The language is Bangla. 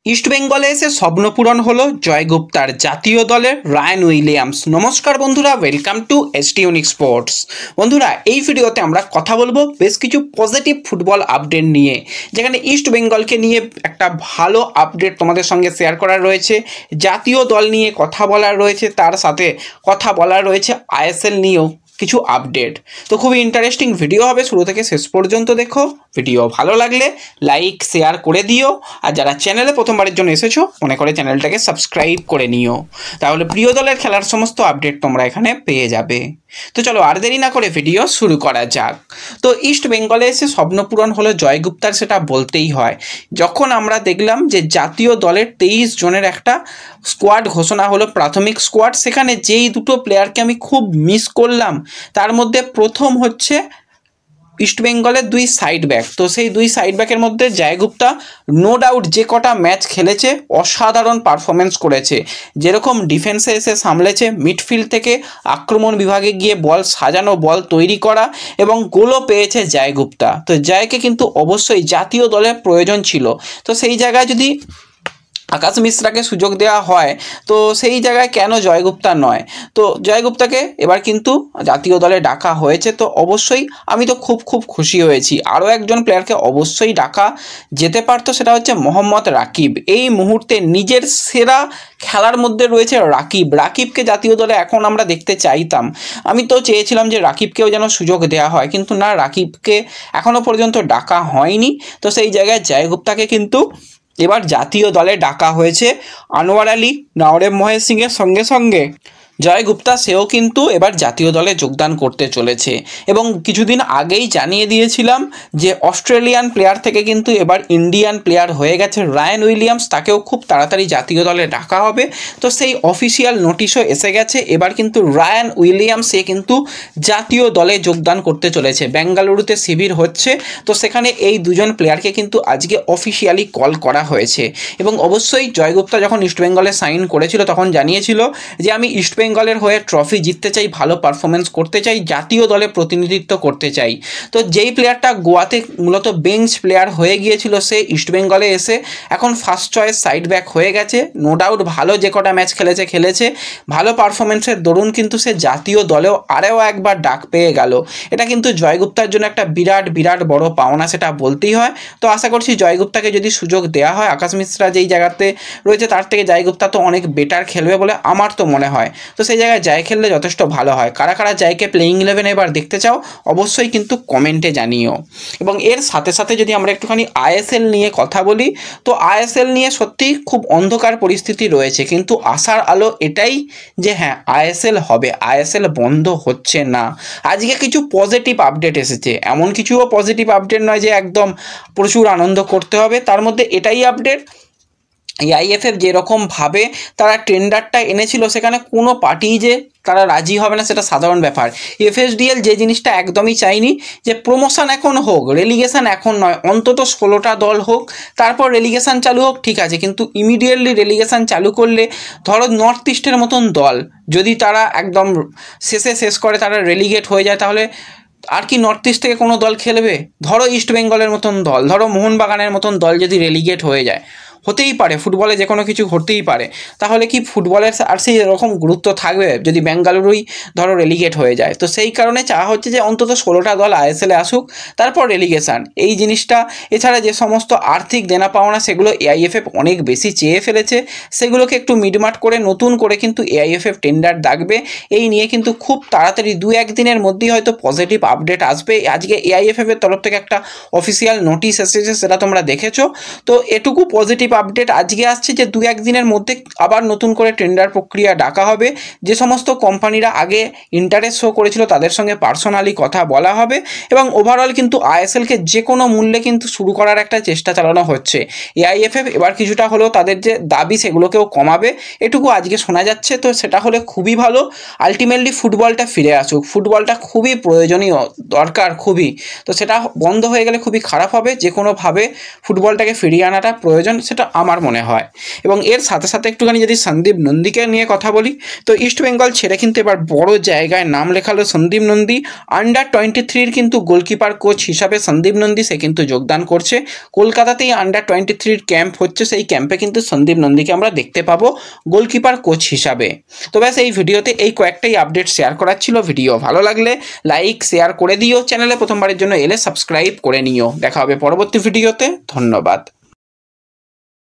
ইস্ট বেঙ্গলে এসে স্বপ্নপূরণ হলো জয় গুপ্তার জাতীয় দলের রায়ান উইলিয়ামস। নমস্কার বন্ধুরা, welcome to ST unique sports. বন্ধুরা, এই ভিডিওতে আমরা কথা বলবো বেশ কিছু পজিটিভ ফুটবল আপডেট নিয়ে, যেখানে ইস্ট বেঙ্গলকে নিয়ে একটা ভালো আপডেট তোমাদের সঙ্গে শেয়ার করার রয়েছে, জাতীয় দল নিয়ে কথা বলার রয়েছে, তার সাথে কথা বলার রয়েছে আইএসএল নিয়েও কিছু আপডেট। তো খুবই ইন্টারেস্টিং ভিডিও হবে, শুরু থেকে শেষ পর্যন্ত দেখো। ভিডিও ভালো লাগলে লাইক শেয়ার করে দিও, আর যারা চ্যানেলে প্রথমবারের জন্য এসেছো মনে করে চ্যানেলটাকে সাবস্ক্রাইব করে নিও, তাহলে প্রিয় দলের খেলার সমস্ত আপডেট তোমরা এখানে পেয়ে যাবে। তো চলো আর দেরি না করে ভিডিও শুরু করা যাক। তো ইস্ট বেঙ্গলে এসে স্বপ্নপূরণ হলো জয় গুপ্তার, সেটা বলতেই হয়। যখন আমরা দেখলাম যে জাতীয় দলের 23 জনের একটা স্কোয়াড ঘোষণা হলো, প্রাথমিক স্কোয়াড, সেখানে যেই দুটো প্লেয়ারকে আমি খুব মিস করলাম তার মধ্যে প্রথম হচ্ছে ইস্টবেঙ্গলের দুই সাইড ব্যাক। তো সেই দুই সাইড ব্যাকের মধ্যে জয় গুপ্তা নো ডাউট যে কটা ম্যাচ খেলেছে অসাধারণ পারফরমেন্স করেছে, যেরকম ডিফেন্সে এসে সামলেছে, মিডফিল্ড থেকে আক্রমণ বিভাগে গিয়ে বল সাজানো, বল তৈরি করা এবং গোলও পেয়েছে জয় গুপ্তা। তো জয়কে কিন্তু অবশ্যই জাতীয় দলের প্রয়োজন ছিল। তো সেই জায়গায় যদি আকাশ মিশ্রাকে সুযোগ দেওয়া হয়, তো সেই জায়গায় কেন জয় গুপ্তা নয়? তো জয় গুপ্তাকে এবার কিন্তু জাতীয় দলে ডাকা হয়েছে। তো অবশ্যই আমি তো খুব খুশি হয়েছি। আরও একজন প্লেয়ারকে অবশ্যই ডাকা যেতে পারতো, সেটা হচ্ছে মোহাম্মদ রাকিব। এই মুহূর্তে নিজের সেরা খেলার মধ্যে রয়েছে রাকিবকে জাতীয় দলে এখন আমরা দেখতে চাইতাম। আমি তো চেয়েছিলাম যে রাকিবকেও যেন সুযোগ দেওয়া হয়, কিন্তু না, রাকিবকে এখনও পর্যন্ত ডাকা হয়নি। তো সেই জায়গায় জয় গুপ্তাকে কিন্তু এবার জাতীয় দলে ডাকা হয়েছে। আনোয়ার আলী, নওরেম মহেশ সিংয়ের সঙ্গে সঙ্গে জয় গুপ্তা সেও কিন্তু এবার জাতীয় দলে যোগদান করতে চলেছে। এবং কিছুদিন আগেই জানিয়ে দিয়েছিলাম যে অস্ট্রেলিয়ান প্লেয়ার থেকে কিন্তু এবার ইন্ডিয়ান প্লেয়ার হয়ে গেছে রায়ান উইলিয়ামস, তাকেও খুব তাড়াতাড়ি জাতীয় দলে ডাকা হবে। তো সেই অফিসিয়াল নোটিশও এসে গেছে, এবার কিন্তু রায়ান উইলিয়ামস কিন্তু জাতীয় দলে যোগদান করতে চলেছে। বেঙ্গালুরুতে শিবির হচ্ছে, তো সেখানে এই দুজন প্লেয়ারকে কিন্তু আজকে অফিসিয়ালি কল করা হয়েছে। এবং অবশ্যই জয় গুপ্তা যখন ইস্টবেঙ্গলে সাইন করেছিল তখন জানিয়েছিল যে আমি ইস্টবেঙ্গলের হয়ে ট্রফি জিততে চাই, ভালো পারফরমেন্স করতে চাই, জাতীয় দলে প্রতিনিধিত্ব করতে চাই। তো যেই প্লেয়ারটা গোয়াতে মূলত বেঞ্চ প্লেয়ার হয়ে গিয়েছিল, সে ইস্টবেঙ্গলে এসে এখন ফার্স্ট চয়েস সাইড ব্যাক হয়ে গেছে। নো ডাউট ভালো যে কটা ম্যাচ খেলেছে ভালো পারফরমেন্সের দরুন কিন্তু সে জাতীয় দলেও আরও একবার ডাক পেয়ে গেল। এটা কিন্তু জয় গুপ্তার জন্য একটা বিরাট বড় পাওনা, সেটা বলতেই হয়। তো আশা করছি জয় গুপ্তাকে যদি সুযোগ দেওয়া হয়, আকাশ মিশ্রা যেই জায়গাতে রয়েছে তার থেকে জয় গুপ্তা তো অনেক বেটার খেলবে বলে আমার তো মনে হয়। তো সেই জায়গায় জয় খেললে যথেষ্ট ভালো হয়। কারা জয়কে প্লেইং 11 এবার দেখতে চাও অবশ্যই কিন্তু কমেন্টে জানিও। এবং এর সাথে সাথে যদি আমরা একটুখানি আইএসএল নিয়ে কথা বলি, তো আইএসএল নিয়ে সত্যিই খুব অন্ধকার পরিস্থিতি রয়েছে, কিন্তু আশার আলো এটাই যে হ্যাঁ, আইএসএল হবে, আইএসএল বন্ধ হচ্ছে না। আজকে কিছু পজিটিভ আপডেট এসেছে, এমন কিছুও পজিটিভ আপডেট নয় যে একদম প্রচুর আনন্দ করতে হবে। তার মধ্যে এটাই আপডেট, আইএফএফ যেরকমভাবে তারা টেন্ডারটা এনেছিল সেখানে কোনো পার্টি যে তারা রাজি হবে না সেটা সাধারণ ব্যাপার। এফএসডিএল যে জিনিসটা একদমই চাইনি যে প্রমোশন এখন হোক, রেলিগেশন এখন নয়, অন্তত 16টা দল হোক, তারপর রেলিগেশন চালু হোক, ঠিক আছে, কিন্তু ইমিডিয়েটলি রেলিগেশন চালু করলে ধরো নর্থ ইস্টের মতন দল যদি তারা একদম শেষ করে তারা রেলিগেট হয়ে যায়, তাহলে আর কি নর্থ ইস্ট থেকে কোনো দল খেলবে? ধরো ইস্ট বেঙ্গলের মতন দল, ধরো মোহনবাগানের মতন দল যদি রেলিগেট হয়ে যায়, হতেই পারে, ফুটবলে যে কোনো কিছু ঘটতেই পারে, তাহলে কি ফুটবলের আর সেই রকম গুরুত্ব থাকবে যদি বেঙ্গালুরুই ধরো রেলিগেট হয়ে যায়? তো সেই কারণে চাওয়া হচ্ছে যে অন্তত 16টা দল আইএসএলে আসুক, তারপর রেলিগেশন। এই জিনিসটা, এছাড়া যে সমস্ত আর্থিক দেনা পাওনা সেগুলো এআইএফএফ অনেক বেশি চেয়ে ফেলেছে, সেগুলোকে একটু মিটমাট করে নতুন করে কিন্তু এআইএফএফ টেন্ডার ডাকবে। এই নিয়ে কিন্তু খুব তাড়াতাড়ি 2-1 দিনের মধ্যেই হয়তো পজিটিভ আপডেট আসবে। আজকে এআইএফএফের তরফ থেকে একটা অফিসিয়াল নোটিশ এসেছে, সেটা তোমরা দেখেছো। তো এটুকু পজিটিভ আপডেট আজকে আসছে যে 2-1 দিনের মধ্যে আবার নতুন করে টেন্ডার প্রক্রিয়া ডাকা হবে। যে সমস্ত কোম্পানিরা আগে ইন্টারেস্ট শো করেছিল তাদের সঙ্গে পার্সোনালি কথা বলা হবে, এবং ওভারঅল কিন্তু আইএসএলকে যে কোনো মূল্যে কিন্তু শুরু করার একটা চেষ্টা চালানো হচ্ছে। এআইএফএফ এবার কিছুটা হলেও তাদের যে দাবি সেগুলোকেও কমাবে, এটুকু আজকে শোনা যাচ্ছে। তো সেটা হলে খুবই ভালো। আলটিমেটলি ফুটবলটা ফিরে আসুক, ফুটবলটা খুবই প্রয়োজনীয়, দরকার খুবই। তো সেটা বন্ধ হয়ে গেলে খুবই খারাপ হবে। যে কোনোভাবে ফুটবলটাকে ফিরিয়ে আনাটা প্রয়োজন, সেটা যেটা আমার মনে হয়। এবং এর সাথে সাথে একটুখানি যদি সন্দীপ নন্দীকে নিয়ে কথা বলি, তো ইস্ট বেঙ্গল ছেড়ে কিন্তু এবার বড় জায়গায় নাম লেখালো সন্দীপ নন্দী। আন্ডার-23 কিন্তু গোলকিপার কোচ হিসাবে সন্দীপ নন্দী সে কিন্তু যোগদান করছে। কলকাতাতেই আন্ডার-23 ক্যাম্প হচ্ছে, সেই ক্যাম্পে কিন্তু সন্দীপ নন্দীকে আমরা দেখতে পাবো গোলকিপার কোচ হিসাবে। তো ব্যাস এই ভিডিওতে এই কয়েকটাই আপডেট শেয়ার করার ছিল। ভিডিও ভালো লাগলে লাইক শেয়ার করে দিও, চ্যানেলে প্রথমবারের জন্য এলে সাবস্ক্রাইব করে নিও। দেখা হবে পরবর্তী ভিডিওতে, ধন্যবাদ।